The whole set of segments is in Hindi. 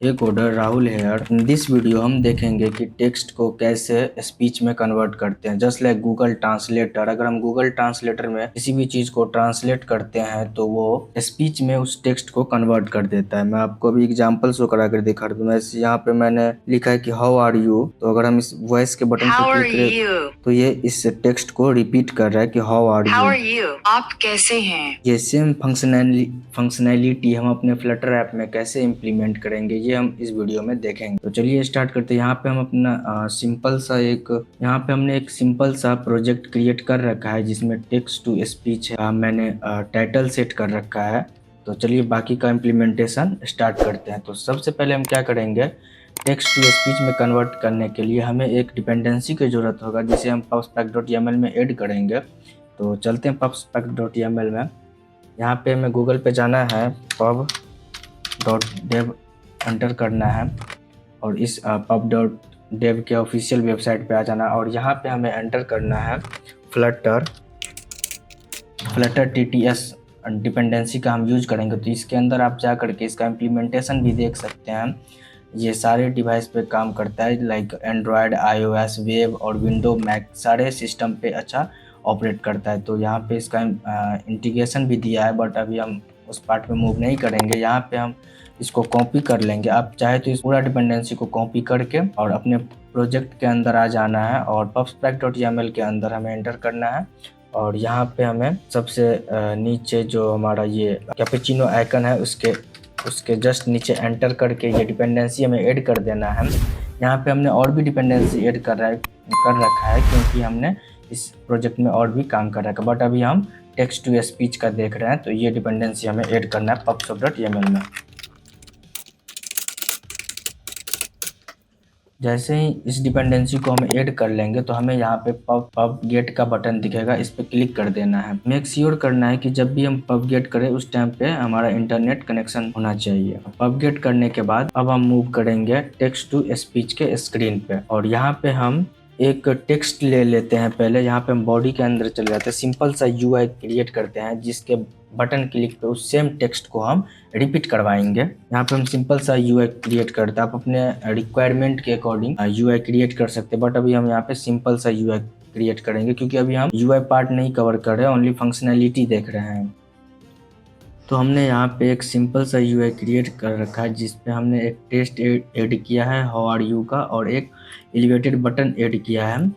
Hey coder Rahul here. In this video हम देखेंगे कि टेक्स्ट को कैसे स्पीच में कन्वर्ट करते हैं। जस्ट लाइक गूगल ट्रांसलेटर, अगर हम गूगल ट्रांसलेटर में किसी भी चीज को ट्रांसलेट करते हैं तो वो स्पीच में उस टेक्स्ट को कन्वर्ट कर देता है। मैं आपको अभी एग्जांपल शो करा कर दिखा दूं। यहाँ पे मैंने लिखा है कि हाउ आर यू, तो अगर हम इस वॉइस के बटन पे क्लिक करें तो ये इस टेक्स्ट को रिपीट कर रहा है कि हाउ आर यू, आप कैसे हैं। ये सेम फंक्शनैलिटी हम अपने फ्लटर ऐप में कैसे इम्प्लीमेंट करेंगे ये हम इस वीडियो में देखेंगे। तो चलिए स्टार्ट करते हैं। यहाँ पे हम अपना सिंपल सा यहाँ पे हमने एक सिंपल सा प्रोजेक्ट क्रिएट कर रखा है जिसमें टेक्स्ट टू स्पीच है। मैंने टाइटल सेट कर रखा है। तो चलिए बाकी का इम्प्लीमेंटेशन स्टार्ट करते हैं। तो सबसे पहले हम क्या करेंगे, टेक्स्ट टू स्पीच में कन्वर्ट करने के लिए हमें एक डिपेंडेंसी की ज़रूरत होगा जिसे हम pubspec.yaml में ऐड करेंगे। तो चलते हैं pubspec.yaml में। यहाँ पे हमें गूगल पे जाना है, pub.dev एंटर करना है और इस pub.dev के ऑफिशियल वेबसाइट पे आ जाना और यहाँ पे हमें एंटर करना है फ्लटर TTS डिपेंडेंसी का हम यूज करेंगे। तो इसके अंदर आप जा करके इसका इम्प्लीमेंटेशन भी देख सकते हैं। ये सारे डिवाइस पे काम करता है, लाइक एंड्रॉयड, iOS, वेब और विंडो, मैक सारे सिस्टम पे अच्छा ऑपरेट करता है। तो यहाँ पे इसका इंटीग्रेशन भी दिया है, बट अभी हम उस पार्ट में मूव नहीं करेंगे। यहाँ पे हम इसको कॉपी कर लेंगे। आप चाहे तो इस पूरा डिपेंडेंसी को कॉपी करके और अपने प्रोजेक्ट के अंदर आ जाना है और pubspec.yaml के अंदर हमें एंटर करना है और यहाँ पे हमें सबसे नीचे जो हमारा ये कैपेचिनो आइकन है उसके जस्ट नीचे एंटर करके ये डिपेंडेंसी हमें ऐड कर देना है। यहाँ पे हमने और भी डिपेंडेंसी ऐड कर रखा है क्योंकि हमने इस प्रोजेक्ट में और भी काम कर रखा है, बट अभी हम टेक्स्ट टू स्पीच का देख रहे हैं। तो ये डिपेंडेंसी हमें ऐड करना है pubspec.yaml में। जैसे ही इस डिपेंडेंसी को हम ऐड कर लेंगे तो हमें यहाँ पे पब गेट का बटन दिखेगा, इस पर क्लिक कर देना है। मेक श्योर करना है कि जब भी हम पब गेट करें उस टाइम पे हमारा इंटरनेट कनेक्शन होना चाहिए। पब गेट करने के बाद अब हम मूव करेंगे टेक्स्ट टू स्पीच के स्क्रीन पे और यहाँ पे हम एक टेक्स्ट ले लेते हैं। पहले यहाँ पे हम बॉडी के अंदर चले जाते हैं, सिंपल सा यूआई क्रिएट करते हैं जिसके बटन क्लिक पे उस सेम टेक्स्ट को हम रिपीट करवाएंगे। यहाँ पे हम सिंपल सा यूआई क्रिएट करते हैं। आप अपने रिक्वायरमेंट के अकॉर्डिंग यूआई क्रिएट कर सकते हैं, बट अभी हम यहाँ पे सिंपल सा यूआई क्रिएट करेंगे क्योंकि अभी हम यूआई पार्ट नहीं कवर कर रहे हैं, ओनली फंक्शनैलिटी देख रहे हैं। तो हमने यहाँ पे एक सिंपल सा यूआई क्रिएट कर रखा है जिसपे हमने एक टेस्ट ऐड किया है हाउ आर यू का और एक एलिवेटेड बटन ऐड किया है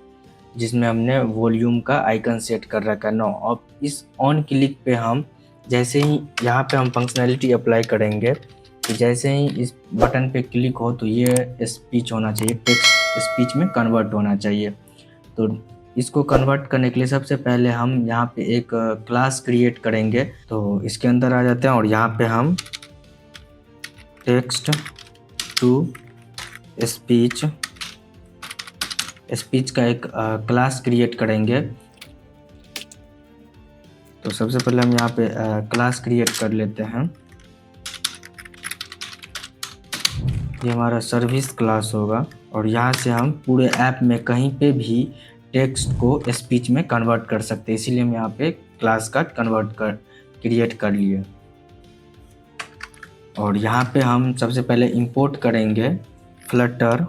जिसमें हमने वॉल्यूम का आइकन सेट कर रखा है। नो, अब इस ऑन क्लिक पे हम जैसे ही यहाँ पे हम फंक्शनैलिटी अप्लाई करेंगे तो जैसे ही इस बटन पे क्लिक हो तो ये स्पीच होना चाहिए, टेक्स्ट स्पीच में कन्वर्ट होना चाहिए। तो इसको कन्वर्ट करने के लिए सबसे पहले हम यहाँ पे एक क्लास क्रिएट करेंगे। तो इसके अंदर आ जाते हैं और यहाँ पे हम टेक्स्ट टू स्पीच का एक क्लास क्रिएट करेंगे। तो सबसे पहले हम यहाँ पे क्लास क्रिएट कर लेते हैं। ये हमारा सर्विस क्लास होगा और यहाँ से हम पूरे ऐप में कहीं पे भी टेक्स्ट को स्पीच में कन्वर्ट कर सकते हैं, इसीलिए हम यहाँ पे क्लास का क्रिएट कर लिए। और यहाँ पे हम सबसे पहले इंपोर्ट करेंगे फ्लटर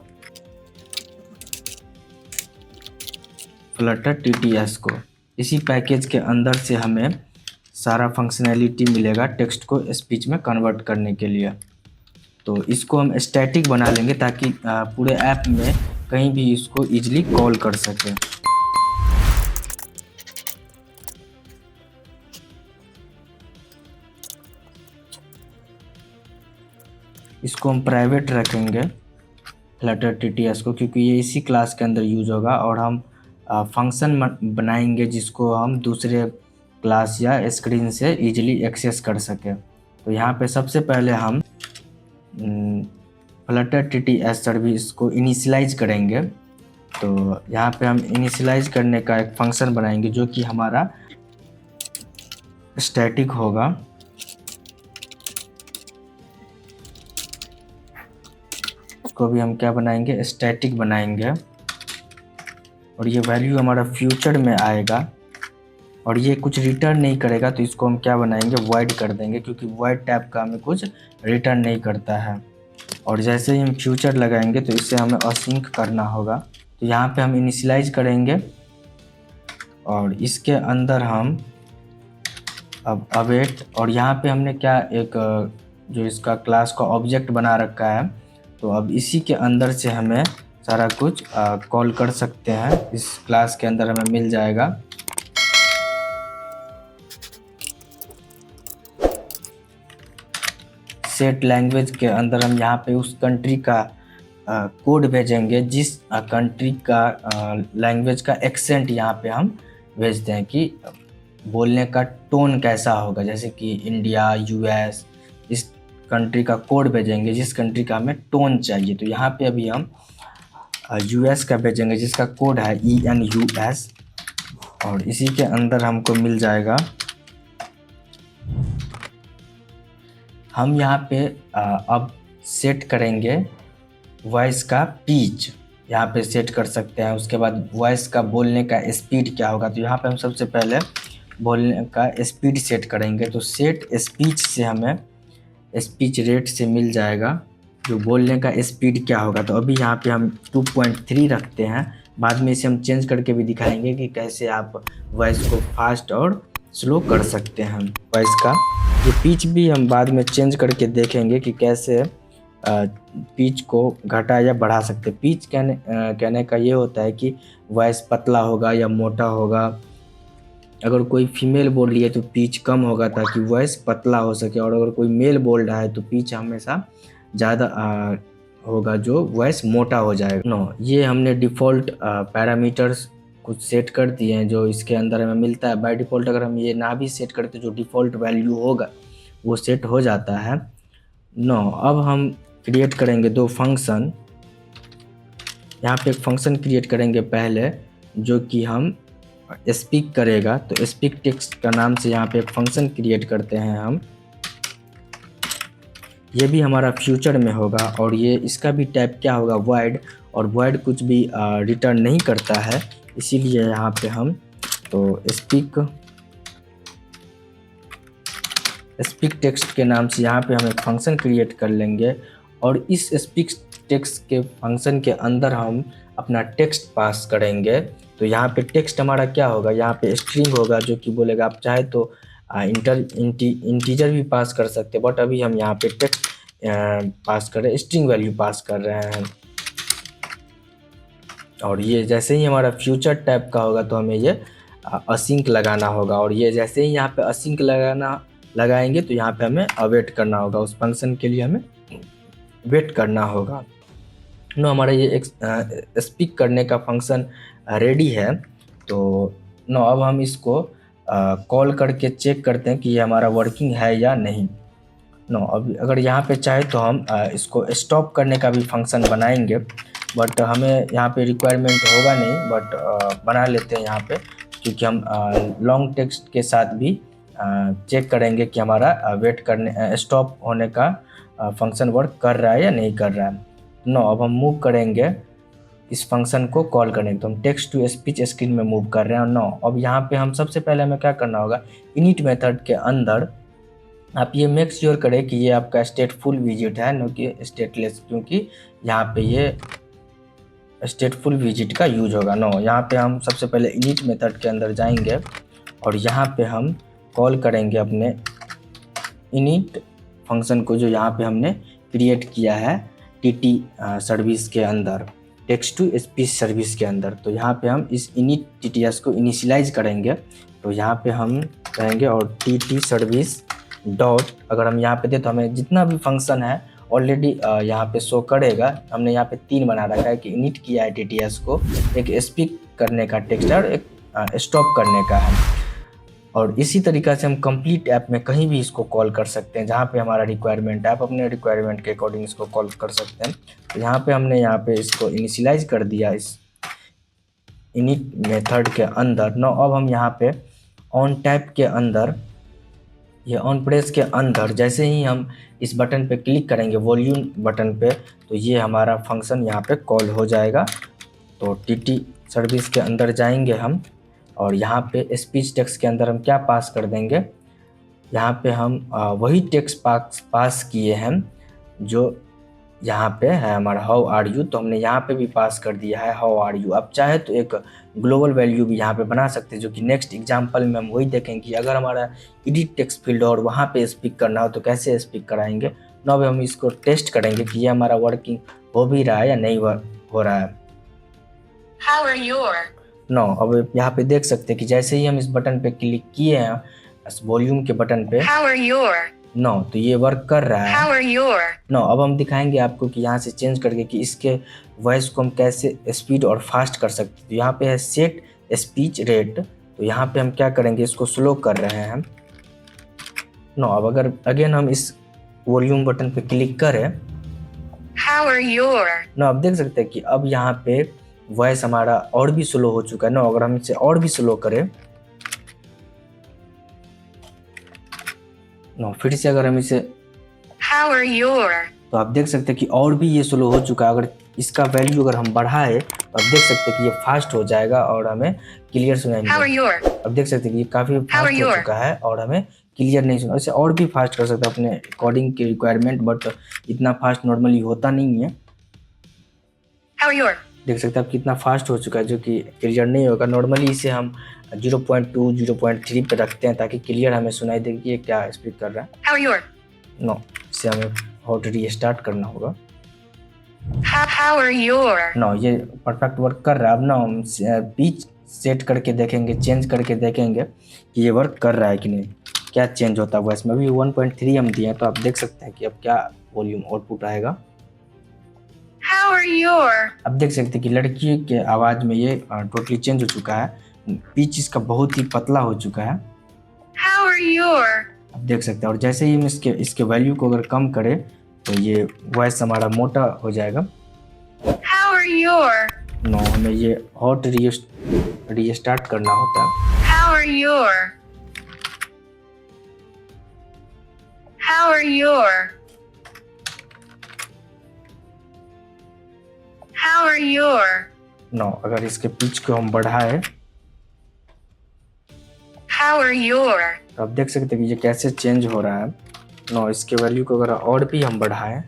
TTS को। इसी पैकेज के अंदर से हमें सारा फंक्शनैलिटी मिलेगा टेक्स्ट को स्पीच में कन्वर्ट करने के लिए। तो इसको हम स्टैटिक बना लेंगे ताकि पूरे ऐप में कहीं भी इसको इजीली कॉल कर सकें। इसको हम प्राइवेट रखेंगे फ्लटर TTS को क्योंकि ये इसी क्लास के अंदर यूज होगा और हम फंक्शन बनाएंगे जिसको हम दूसरे क्लास या स्क्रीन से इजीली एक्सेस कर सकें। तो यहाँ पे सबसे पहले हम फ्लटर TTS सर्विस को इनिशियलाइज करेंगे। तो यहाँ पे हम इनिशियलाइज करने का एक फंक्शन बनाएंगे जो कि हमारा स्टैटिक होगा। इसको भी हम क्या बनाएंगे, स्टैटिक बनाएंगे और ये वैल्यू हमारा फ्यूचर में आएगा और ये कुछ रिटर्न नहीं करेगा। तो इसको हम क्या बनाएंगे, वॉइड कर देंगे क्योंकि वॉइड टाइप का हमें कुछ रिटर्न नहीं करता है। और जैसे ही हम फ्यूचर लगाएंगे तो इसे हमें असिंक करना होगा। तो यहाँ पे हम इनिशियलाइज करेंगे और इसके अंदर हम अब अवेट, और यहाँ पे हमने क्या एक जो इसका क्लास का ऑब्जेक्ट बना रखा है, तो अब इसी के अंदर से हमें सारा कुछ कॉल कर सकते हैं। इस क्लास के अंदर हमें मिल जाएगा। सेट लैंग्वेज के अंदर हम यहाँ पे उस कंट्री का कोड भेजेंगे जिस कंट्री का लैंग्वेज का एक्सेंट यहाँ पे हम भेजते हैं कि बोलने का टोन कैसा होगा, जैसे कि इंडिया, यूएस, इस कंट्री का कोड भेजेंगे जिस कंट्री का हमें टोन चाहिए। तो यहाँ पे अभी हम यूएस का भेजेंगे जिसका कोड है ENUS, और इसी के अंदर हमको मिल जाएगा। हम यहाँ पे अब सेट करेंगे वॉइस का पिच, यहाँ पे सेट कर सकते हैं। उसके बाद वॉइस का बोलने का स्पीड क्या होगा, तो यहाँ पे हम सबसे पहले बोलने का स्पीड सेट करेंगे। तो सेट स्पीच से हमें स्पीच रेट से मिल जाएगा जो बोलने का स्पीड क्या होगा। तो अभी यहाँ पे हम 2.3 रखते हैं, बाद में इसे हम चेंज करके भी दिखाएंगे कि कैसे आप वॉइस को फास्ट और स्लो कर सकते हैं। वॉइस का ये पिच भी हम बाद में चेंज करके देखेंगे कि कैसे पिच को घटा या बढ़ा सकते। पिच कहने का ये होता है कि वॉइस पतला होगा या मोटा होगा। अगर कोई फीमेल बोल रही है तो पिच कम होगा ताकि वॉइस पतला हो सके, और अगर कोई मेल बोल रहा है तो पिच हमेशा ज़्यादा होगा जो वॉइस मोटा हो जाएगा। ये हमने डिफ़ॉल्ट पैरामीटर्स कुछ सेट कर दिए हैं जो इसके अंदर हमें मिलता है बाय डिफ़ॉल्ट। अगर हम ये ना भी सेट करते जो डिफ़ॉल्ट वैल्यू होगा वो सेट हो जाता है। अब हम क्रिएट करेंगे 2 फंक्शन। यहाँ पे एक फंक्शन क्रिएट करेंगे पहले जो कि हम स्पीक करेगा। तो स्पीक टेक्स्ट का नाम से यहाँ पे एक फंक्शन क्रिएट करते हैं हम। ये भी हमारा फ्यूचर में होगा और ये इसका भी टाइप क्या होगा, वॉइड, और वॉइड कुछ भी रिटर्न नहीं करता है, इसीलिए यहाँ पे हम तो स्पीक टेक्स्ट के नाम से यहाँ पे हम एक फंक्शन क्रिएट कर लेंगे। और इस स्पीक टेक्स्ट के फंक्शन के अंदर हम अपना टेक्स्ट पास करेंगे। तो यहाँ पे टेक्स्ट हमारा क्या होगा, यहाँ पे स्ट्रिंग होगा जो कि बोलेगा। आप चाहे तो इंटीजर भी पास कर सकते, बट अभी हम यहाँ पे टेक्स्ट पास कर रहे हैं, स्ट्रिंग वैल्यू पास कर रहे हैं। और ये जैसे ही हमारा फ्यूचर टाइप का होगा तो हमें ये असिंक लगाना होगा, और ये जैसे ही यहाँ पे असिंक लगाएंगे तो यहाँ पे हमें अवेट करना होगा। उस फंक्शन के लिए हमें वेट करना होगा। हमारा ये एक स्पीक करने का फंक्शन रेडी है। तो अब हम इसको कॉल करके चेक करते हैं कि ये हमारा वर्किंग है या नहीं। अब अगर यहाँ पे चाहे तो हम इसको स्टॉप करने का भी फंक्शन बनाएंगे, बट हमें यहाँ पे रिक्वायरमेंट होगा नहीं, बट बना लेते हैं यहाँ पे, क्योंकि हम लॉन्ग टेक्स्ट के साथ भी चेक करेंगे कि हमारा वेट करने स्टॉप होने का फंक्शन वर्क कर रहा है या नहीं कर रहा है। अब हम मूव करेंगे इस फंक्शन को कॉल करेंगे, तो हम टेक्स्ट टू स्पीच स्क्रीन में मूव कर रहे हैं। अब यहाँ पे हम सबसे पहले हमें क्या करना होगा, इनिट मेथड के अंदर आप ये मेक श्योर करें कि ये आपका स्टेटफुल विजिट है, न कि स्टेटलेस, क्योंकि यहाँ पे ये स्टेटफुल विजिट का यूज होगा। यहाँ पे हम सबसे पहले इनिट मेथड के अंदर जाएंगे और यहाँ पे हम कॉल करेंगे अपने इनिट फंक्शन को जो यहाँ पे हमने क्रिएट किया है TT सर्विस के अंदर, टेक्स्ट टू स्पीच सर्विस के अंदर। तो यहाँ पे हम इस इनिट TTS को इनिशियलाइज करेंगे। तो यहाँ पे हम कहेंगे और TT सर्विस डॉट, अगर हम यहाँ पे दे तो हमें जितना भी फंक्शन है ऑलरेडी यहाँ पे शो करेगा। हमने यहाँ पे 3 बना रखा है कि इनिट किया है TTS को, एक स्पीक करने का टेक्स्ट और एक स्टॉप करने का है। और इसी तरीक़ा से हम कंप्लीट ऐप में कहीं भी इसको कॉल कर सकते हैं जहाँ पे हमारा रिक्वायरमेंट है। आप अपने रिक्वायरमेंट के अकॉर्डिंग इसको कॉल कर सकते हैं। तो यहाँ पे हमने यहाँ पे इसको इनिशियलाइज कर दिया इस इनिट मेथड के अंदर। अब हम यहाँ पे ऑन टैप के अंदर, ये ऑन प्रेस के अंदर जैसे ही हम इस बटन पे क्लिक करेंगे, वॉल्यूम बटन पे, तो ये हमारा फंक्शन यहाँ पे कॉल हो जाएगा। तो TT सर्विस के अंदर जाएंगे हम और यहाँ पे स्पीच टेक्स्ट के अंदर हम क्या पास कर देंगे, यहाँ पे हम वही टेक्स्ट पास किए हैं जो यहाँ पे है हमारा हाउ आर यू, तो हमने यहाँ पे भी पास कर दिया है हाउ आर यू। अब चाहे तो एक ग्लोबल वैल्यू भी यहाँ पे बना सकते हैं, जो कि नेक्स्ट एग्जांपल में हम वही देखेंगे कि अगर हमारा एडिट टेक्स्ट फील्ड और वहाँ पे स्पीक करना हो तो कैसे स्पीक कराएंगे। ना अब हम इसको टेस्ट करेंगे कि ये हमारा वर्किंग हो भी रहा है या नहीं हो रहा है। How are your? नो, अब यहाँ पे देख सकते हैं कि जैसे ही हम इस बटन पे क्लिक किए हैं, इस वॉल्यूम के बटन पे, How are your? नो, तो ये वर्क कर रहा है। How are your? नो, अब हम दिखाएंगे आपको कि यहाँ से चेंज करके कि इसके वॉइस को हम कैसे स्पीड और फास्ट कर सकते हैं। तो यहाँ पे है सेट स्पीच रेट, तो यहाँ पे हम क्या करेंगे, इसको स्लो कर रहे हैं हम। नो, अब अगर अगेन हम इस वॉल्यूम बटन पे क्लिक करें, How are your? नो, आप देख सकते हैं कि अब यहाँ पे वॉइस हमारा और भी स्लो हो चुका है। नो, अगर हम इसे और भी स्लो करें, नो, फिर से अगर हम इसे, How are your? तो आप देख सकते हैं कि और भी ये स्लो हो चुका है। अगर इसका वैल्यू अगर हम बढ़ाए तो आप देख सकते हैं कि ये फास्ट हो जाएगा और हमें क्लियर सुनाई How are देगा। your? अब देख सकते हैं कि ये काफ़ी फास्ट हो चुका है और हमें क्लियर नहीं सुना। इसे और भी फास्ट कर सकते हैं अपने अकॉर्डिंग की रिक्वायरमेंट, बट इतना फास्ट नॉर्मली होता नहीं है। How are your? देख सकते हैं आप कितना फास्ट हो चुका है, जो कि क्लियर नहीं होगा। नॉर्मली इसे हम 0.2 0.3 पे रखते हैं ताकि क्लियर हमें सुनाई दे कि ये क्या स्पीक कर रहा है। How are your? नो, इसे हमें हॉट रीस्टार्ट करना होगा। How are your? नो, ये परफेक्ट वर्क कर रहा है। अब ना हम पिच सेट करके देखेंगे, चेंज करके देखेंगे कि ये वर्क कर रहा है कि नहीं, क्या चेंज होता है वॉइस में। अभी 1.3 हम दिए हैं, तो आप देख सकते हैं कि अब क्या वॉल्यूम आउटपुट आएगा। How are your? अब देख सकते हैं कि लड़की के आवाज़ में ये टोटली चेंज हो चुका है। पिच इसका बहुत ही पतला हो चुका है। How are your? आप देख सकते हैं, और जैसे ही हम इसके वैल्यू को अगर कम करें तो ये वॉइस हमारा मोटा हो जाएगा। How are your? नो, हमें ये हॉट रीस्टार्ट करना होता है। How are your? How are your? How are your? No, अगर इसके पिच को हम बढ़ाए How are your? तो आप देख सकते हैं कि ये कैसे चेंज हो रहा है। नो, इसके वैल्यू को अगर और भी हम बढ़ाएं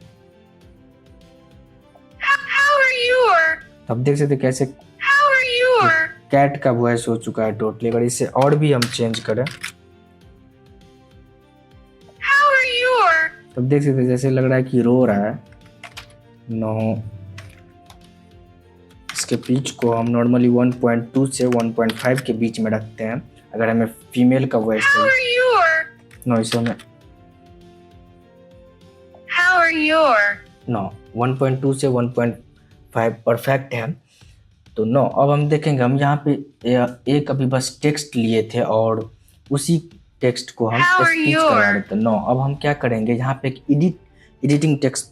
How are your? तो आप देख सकते हैं कैसे How are your? कैट का वॉइस हो चुका है टोटली। अगर इसे और भी हम चेंज करें How are your? तो आप देख सकते हैं जैसे लग रहा है कि रो रहा है। नो, इसके पिच को हम नॉर्मली 1.2 से 1.5 के बीच में रखते हैं अगर हमें फीमेल का वॉइस How चाहिए। are your? नो, इसे हमें How are your? नो 1.2 से 1.5 परफेक्ट है। तो नो, अब हम देखेंगे, हम यहाँ पे एक अभी बस टेक्स्ट लिए थे और उसी टेक्स्ट को हम How are स्पीच your? करा रहे थे। नो, अब हम क्या करेंगे, यहाँ पे एक एडिटिंग टेक्स्ट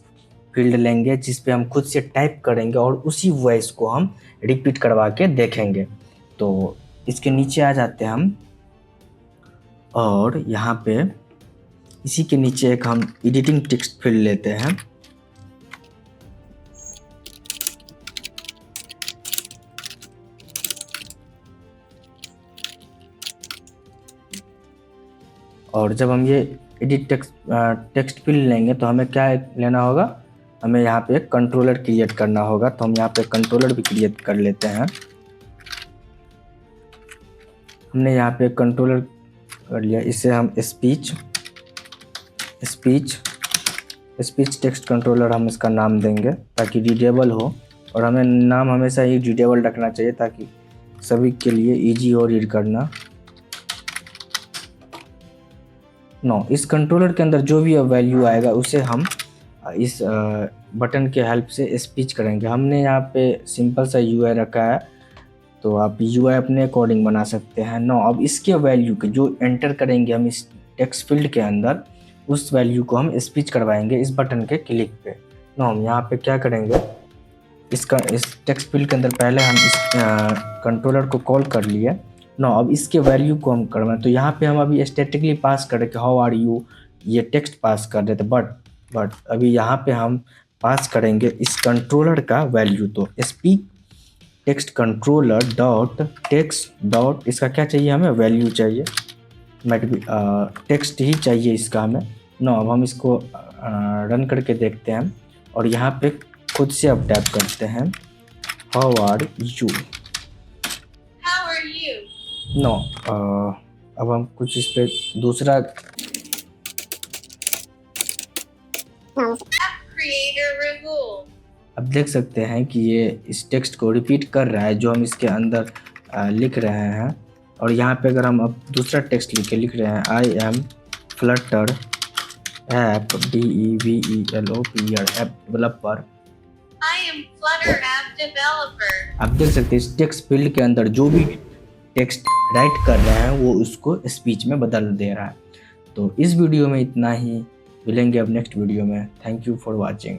फील्ड लेंगे जिस पे हम खुद से टाइप करेंगे और उसी वॉइस को हम रिपीट करवा के देखेंगे। तो इसके नीचे आ जाते हैं हम, और यहाँ पे इसी के नीचे एक हम एडिटिंग टेक्स्ट फील्ड लेते हैं। और जब हम ये एडिट टेक्स्ट फील्ड लेंगे तो हमें क्या लेना होगा, हमें यहाँ पे एक कंट्रोलर क्रिएट करना होगा। तो हम यहाँ पे कंट्रोलर भी क्रिएट कर लेते हैं। हमने यहाँ पे कंट्रोलर कर लिया, इसे हम स्पीच टेक्स्ट कंट्रोलर हम इसका नाम देंगे ताकि रीडेबल हो, और हमें नाम हमेशा ही रीडेबल रखना चाहिए ताकि सभी के लिए इजी हो रीड करना। नो, इस कंट्रोलर के अंदर जो भी वैल्यू आएगा उसे हम इस बटन के हेल्प से स्पीच करेंगे। हमने यहाँ पे सिंपल सा यूआई रखा है, तो आप यूआई अपने अकॉर्डिंग बना सकते हैं। नो, अब इसके वैल्यू के जो एंटर करेंगे हम इस टेक्स्ट फील्ड के अंदर, उस वैल्यू को हम स्पीच करवाएंगे इस बटन के क्लिक पे। नो, हम यहाँ पे क्या करेंगे, इस टेक्स्ट फील्ड के अंदर पहले हम इस कंट्रोलर को कॉल कर लिए। नो, अब इसके वैल्यू को हम करवाएं, तो यहाँ पे हम अभी स्टैटिकली पास कर रहे थे हाउ आर यू, ये टेक्स्ट पास कर रहे थे, बट अभी यहाँ पे हम पास करेंगे इस कंट्रोलर का वैल्यू। तो speak text controller dot text dot, इसका क्या चाहिए, हमें वैल्यू चाहिए, टेक्स्ट ही चाहिए इसका हमें। नो, अब हम इसको रन करके देखते हैं और यहाँ पे खुद से अब टाइप करते हैं how are you. How are you? No, अब हम कुछ इस पे दूसरा App creator Rahul. अब देख सकते हैं कि ये इस टेक्स्ट को रिपीट कर रहा है जो हम इसके अंदर लिख रहे हैं। और यहाँ पे अगर हम अब दूसरा टेक्स्ट लिख रहे हैं I am Flutter app DEVELOPER app developer. I am Flutter app developer. आप देख सकते हैं इस टेक्स्ट फील्ड के अंदर जो भी टेक्स्ट राइट कर रहे हैं वो उसको स्पीच में बदल दे रहा है। तो इस वीडियो में इतना ही, मिलेंगे अब नेक्स्ट वीडियो में। Thank you for watching.